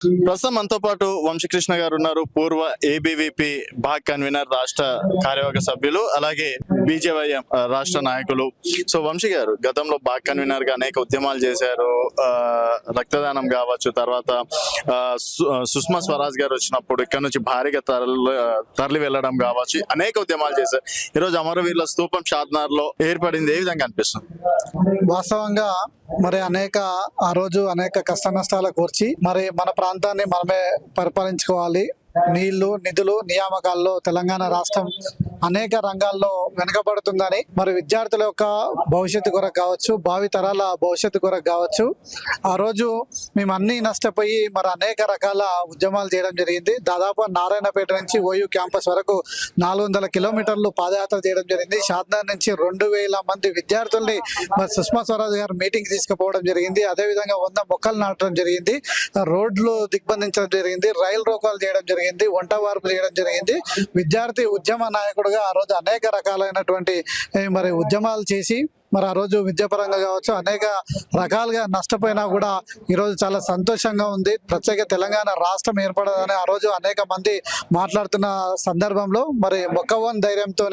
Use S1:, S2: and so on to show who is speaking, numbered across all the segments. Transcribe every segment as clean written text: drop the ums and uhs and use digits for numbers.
S1: ప్రస్తుతం మనతో పాటు వంశీకృష్ణ గారు ఉన్నారు. పూర్వ ఏబీవీపీ భాగ్ కన్వీనర్, రాష్ట్ర కార్యవర్గ సభ్యులు, అలాగే బీజేవైఎం రాష్ట్ర నాయకులు. సో వంశీ గారు గతంలో భాగ్ కన్వీనర్ గా అనేక ఉద్యమాలు చేశారు. రక్తదానం కావచ్చు, తర్వాత సుష్మా స్వరాజ్ గారు వచ్చినప్పుడు ఇక్కడ నుంచి భారీగా తరలి వెళ్ళడం కావచ్చు, అనేక ఉద్యమాలు చేశారు. ఈరోజు అమరవీరుల స్తూపం షాద్నగర్ లో ఏర్పడింది. ఏ విధంగా అనిపిస్తుంది?
S2: వాస్తవంగా మరి ఆ రోజు అనేక కష్ట నష్టాలు కూర్చి మరి మన ప్రాంతాన్ని మనమే పరిపాలించుకోవాలి. నీళ్లు, నిధులు, నియామకాల్లో తెలంగాణ రాష్ట్రం అనేక రంగాల్లో వెనుకబడుతుందని, మరి విద్యార్థుల యొక్క భవిష్యత్తు కొరకు కావచ్చు, భావి తరాల భవిష్యత్తు కొరకు కావచ్చు, ఆ రోజు మేము అన్ని నష్టపోయి మరి అనేక రకాల ఉద్యమాలు చేయడం జరిగింది. దాదాపు నారాయణపేట నుంచి ఓయూ క్యాంపస్ వరకు 400 కిలోమీటర్లు పాదయాత్ర చేయడం జరిగింది. షాద్నగర్ నుంచి 2000 మంది విద్యార్థుల్ని మరి సుష్మా స్వరాజ్ గారు మీటింగ్ తీసుకుపోవడం జరిగింది. అదేవిధంగా 100 మొక్కలు నాటడం జరిగింది. రోడ్లు దిగ్బంధించడం జరిగింది. రైలు రోకాలు చేయడం జరిగింది. వంట వార్పు చేయడం జరిగింది. విద్యార్థి ఉద్యమ నాయకుడుగా ఆ రోజు అనేక రకాలైనటువంటి మరి ఉద్యమాలు చేసి మరి ఆ రోజు విద్యాపరంగా కావచ్చు అనేక రకాలుగా నష్టపోయినా కూడా ఈరోజు చాలా సంతోషంగా ఉంది. ప్రత్యేక తెలంగాణ రాష్ట్రం ఏర్పడదని ఆ రోజు అనేక మంది మాట్లాడుతున్న సందర్భంలో మరి మొక్కవోని ధైర్యంతో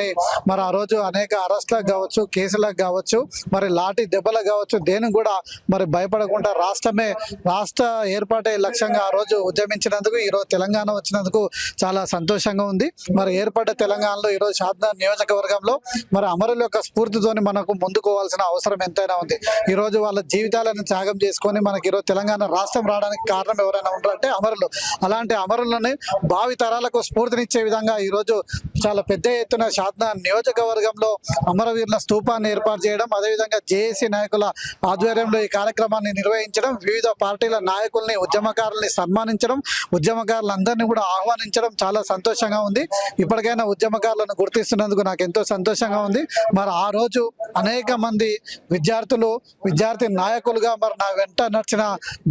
S2: మరి ఆ రోజు అనేక అరెస్టులకు కావచ్చు, కేసులకు కావచ్చు, మరి లాఠీ దెబ్బలకు కావచ్చు, దేనికి కూడా మరి భయపడకుండా రాష్ట్ర ఏర్పాటే లక్ష్యంగా ఆ రోజు ఉద్యమించినందుకు ఈరోజు తెలంగాణ వచ్చినందుకు చాలా సంతోషంగా ఉంది. మరి ఏర్పడ్డ తెలంగాణలో ఈరోజు షాద్నగర్ నియోజకవర్గంలో మరి అమరుల యొక్క స్ఫూర్తితోని మనకు ముందుకు పోవాల్సిన అవసరం ఎంతైనా ఉంది. ఈ రోజు వాళ్ళ జీవితాలను త్యాగం చేసుకొని మనకి ఈరోజు తెలంగాణ రాష్ట్రం రావడానికి కారణం ఎవరైనా ఉంటారంటే అమరులు. అలాంటి అమరులని భావి తరాలకు స్ఫూర్తినిచ్చే విధంగా ఈ రోజు చాలా పెద్ద ఎత్తున షాద్నగర్ నియోజకవర్గంలో అమరవీరుల స్తూపాన్ని ఏర్పాటు చేయడం, అదేవిధంగా జేఏసీ నాయకుల ఆధ్వర్యంలో ఈ కార్యక్రమాన్ని నిర్వహించడం, వివిధ పార్టీల నాయకుల్ని, ఉద్యమకారుల్ని సన్మానించడం, ఉద్యమకారులందరినీ కూడా ఆహ్వానించడం చాలా సంతోషంగా ఉంది. ఇప్పటికైనా ఉద్యమకారులను గుర్తిస్తున్నందుకు నాకు ఎంతో సంతోషంగా ఉంది. మరి ఆ రోజు అనేక మంది విద్యార్థి నాయకులుగా మరి నా వెంట నడిచిన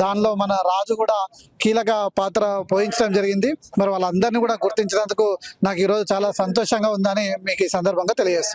S2: దానిలో మన రాజు కూడా కీలక పాత్ర పోషించడం జరిగింది. మరి వాళ్ళందరినీ కూడా గుర్తించినందుకు నాకు ఈరోజు చాలా సంతోషంగా ఉందని మీకు ఈ సందర్భంగా తెలియజేస్తున్నాను.